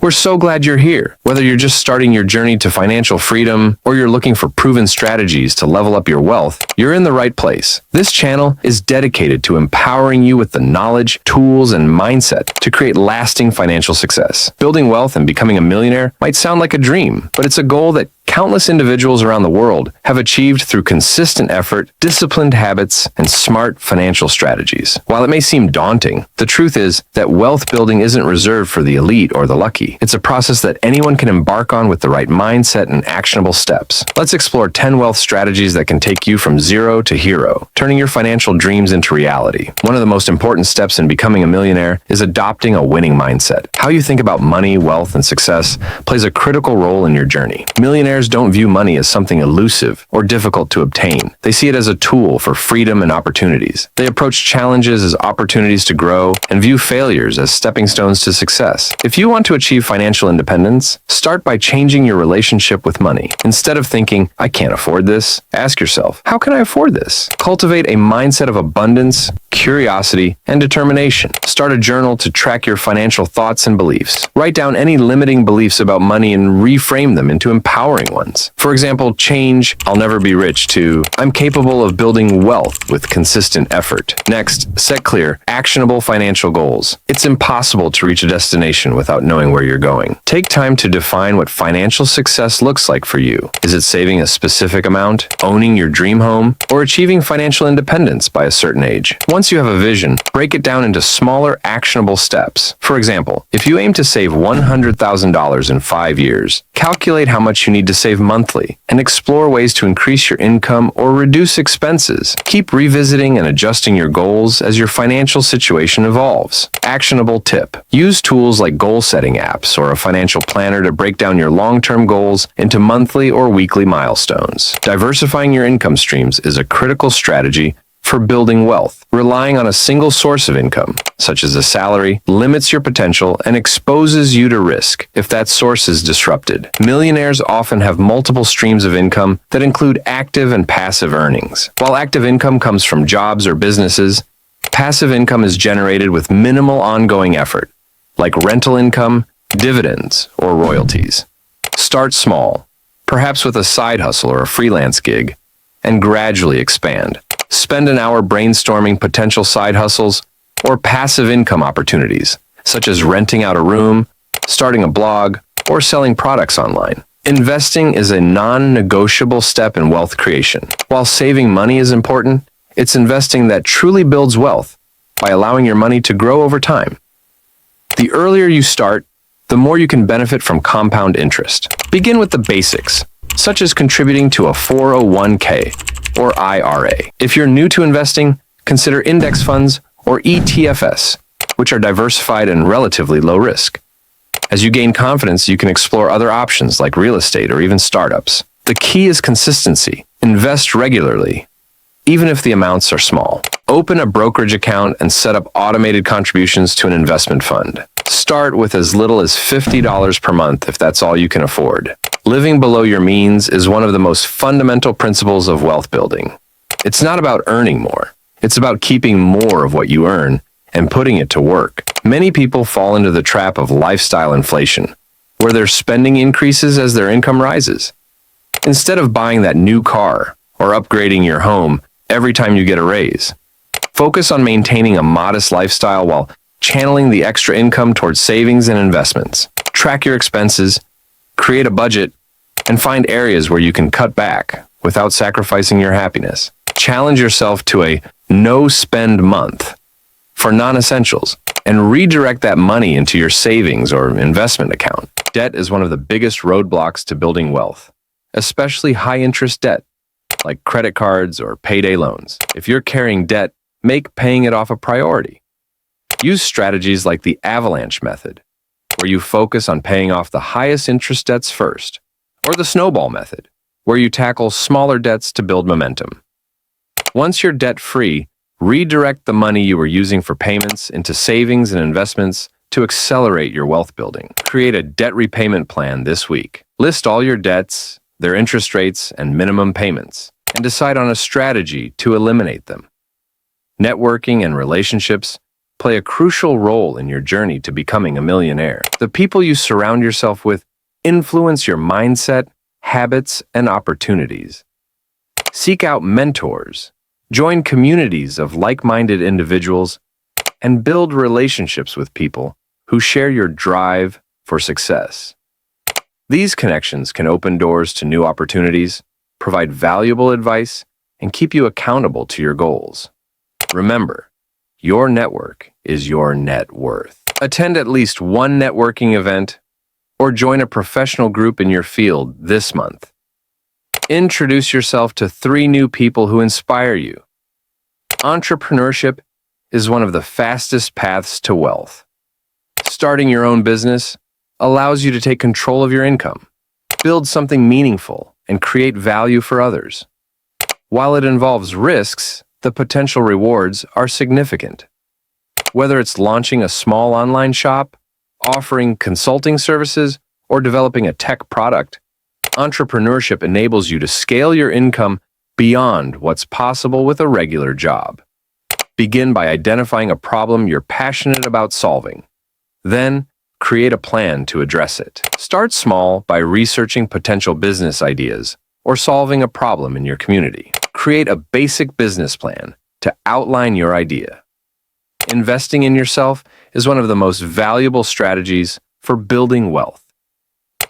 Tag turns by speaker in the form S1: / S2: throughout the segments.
S1: We're so glad you're here. Whether you're just starting your journey to financial freedom or you're looking for proven strategies to level up your wealth, you're in the right place. This channel is dedicated to empowering you with the knowledge, tools, and mindset to create lasting financial success. Building wealth and becoming a millionaire might sound like a dream, but it's a goal that countless individuals around the world have achieved through consistent effort, disciplined habits, and smart financial strategies. While it may seem daunting, the truth is that wealth building isn't reserved for the elite or the lucky. It's a process that anyone can embark on with the right mindset and actionable steps. Let's explore 10 wealth strategies that can take you from zero to hero, turning your financial dreams into reality. One of the most important steps in becoming a millionaire is adopting a winning mindset. How you think about money, wealth, and success plays a critical role in your journey. Millionaires don't view money as something elusive or difficult to obtain. They see it as a tool for freedom and opportunities. They approach challenges as opportunities to grow and view failures as stepping stones to success. If you want to achieve financial independence, start by changing your relationship with money. Instead of thinking, I can't afford this, ask yourself, how can I afford this? Cultivate a mindset of abundance, curiosity, and determination. Start a journal to track your financial thoughts and beliefs. Write down any limiting beliefs about money and reframe them into empowering ones. For example, change I'll never be rich to I'm capable of building wealth with consistent effort. Next, set clear, actionable financial goals. It's impossible to reach a destination without knowing where you're going. Take time to define what financial success looks like for you. Is it saving a specific amount, owning your dream home, or achieving financial independence by a certain age? Once you have a vision, break it down into smaller, actionable steps. For example, if you aim to save $100,000 in 5 years, calculate how much you need to save monthly and explore ways to increase your income or reduce expenses. Keep revisiting and adjusting your goals as your financial situation evolves. Actionable tip: use tools like goal-setting apps or a financial planner to break down your long-term goals into monthly or weekly milestones. Diversifying your income streams is a critical strategy for building wealth. Relying on a single source of income, such as a salary, limits your potential and exposes you to risk if that source is disrupted. Millionaires often have multiple streams of income that include active and passive earnings. While active income comes from jobs or businesses, passive income is generated with minimal ongoing effort, like rental income, dividends, or royalties. Start small, perhaps with a side hustle or a freelance gig, and gradually expand. Spend an hour brainstorming potential side hustles or passive income opportunities, such as renting out a room, starting a blog, or selling products online. Investing is a non-negotiable step in wealth creation. While saving money is important, it's investing that truly builds wealth by allowing your money to grow over time. The earlier you start, the more you can benefit from compound interest. Begin with the basics, such as contributing to a 401k or IRA. If you're new to investing, consider index funds or ETFs, which are diversified and relatively low risk. As you gain confidence, you can explore other options like real estate or even startups. The key is consistency. Invest regularly, even if the amounts are small. Open a brokerage account and set up automated contributions to an investment fund. Start with as little as $50 per month if that's all you can afford. Living below your means is one of the most fundamental principles of wealth building. It's not about earning more. It's about keeping more of what you earn and putting it to work. Many people fall into the trap of lifestyle inflation, where their spending increases as their income rises. Instead of buying that new car or upgrading your home every time you get a raise, focus on maintaining a modest lifestyle while channeling the extra income towards savings and investments. Track your expenses, create a budget, and find areas where you can cut back without sacrificing your happiness. Challenge yourself to a no-spend month for non-essentials and redirect that money into your savings or investment account. Debt is one of the biggest roadblocks to building wealth, especially high-interest debt like credit cards or payday loans. If you're carrying debt, make paying it off a priority. Use strategies like the avalanche method, where you focus on paying off the highest interest debts first, or the snowball method, where you tackle smaller debts to build momentum. Once you're debt-free, redirect the money you were using for payments into savings and investments to accelerate your wealth building. Create a debt repayment plan this week. List all your debts, their interest rates, and minimum payments, and decide on a strategy to eliminate them. Networking and relationships play a crucial role in your journey to becoming a millionaire. The people you surround yourself with influence your mindset, habits, and opportunities. Seek out mentors, join communities of like-minded individuals, and build relationships with people who share your drive for success. These connections can open doors to new opportunities, provide valuable advice, and keep you accountable to your goals. Remember, your network is your net worth. Attend at least one networking event or join a professional group in your field this month. Introduce yourself to 3 new people who inspire you. Entrepreneurship is one of the fastest paths to wealth. Starting your own business allows you to take control of your income, build something meaningful, and create value for others. While it involves risks, the potential rewards are significant. Whether it's launching a small online shop, offering consulting services, or developing a tech product, entrepreneurship enables you to scale your income beyond what's possible with a regular job. Begin by identifying a problem you're passionate about solving. Then, create a plan to address it. Start small by researching potential business ideas or solving a problem in your community. Create a basic business plan to outline your idea. Investing in yourself is one of the most valuable strategies for building wealth.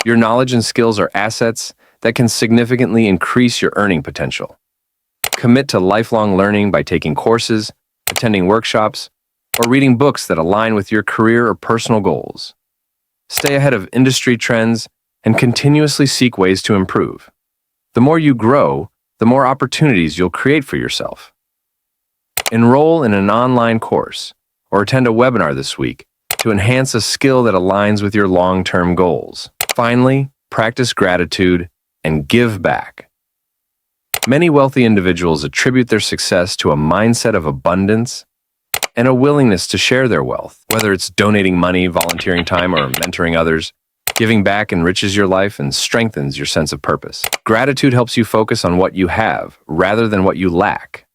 S1: Your knowledge and skills are assets that can significantly increase your earning potential. Commit to lifelong learning by taking courses, attending workshops, or reading books that align with your career or personal goals. Stay ahead of industry trends and continuously seek ways to improve. The more you grow, the more opportunities you'll create for yourself. Enroll in an online course or attend a webinar this week to enhance a skill that aligns with your long-term goals. Finally, practice gratitude and give back. Many wealthy individuals attribute their success to a mindset of abundance and a willingness to share their wealth. Whether it's donating money, volunteering time, or mentoring others, giving back enriches your life and strengthens your sense of purpose. Gratitude helps you focus on what you have rather than what you lack,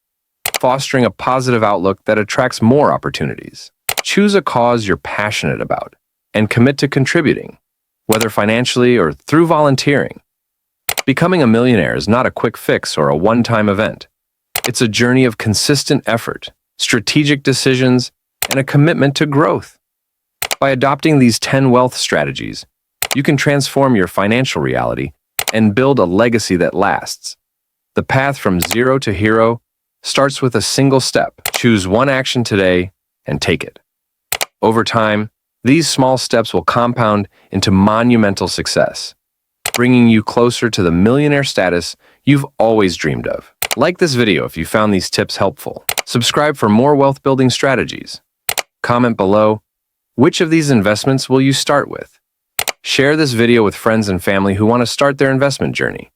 S1: fostering a positive outlook that attracts more opportunities. Choose a cause you're passionate about and commit to contributing, whether financially or through volunteering. Becoming a millionaire is not a quick fix or a one-time event. It's a journey of consistent effort, strategic decisions, and a commitment to growth. By adopting these 10 wealth strategies, you can transform your financial reality and build a legacy that lasts. The path from zero to hero starts with a single step. Choose one action today and take it. Over time, these small steps will compound into monumental success, bringing you closer to the millionaire status you've always dreamed of. Like this video if you found these tips helpful. Subscribe for more wealth-building strategies. Comment below, which of these investments will you start with? Share this video with friends and family who want to start their investment journey.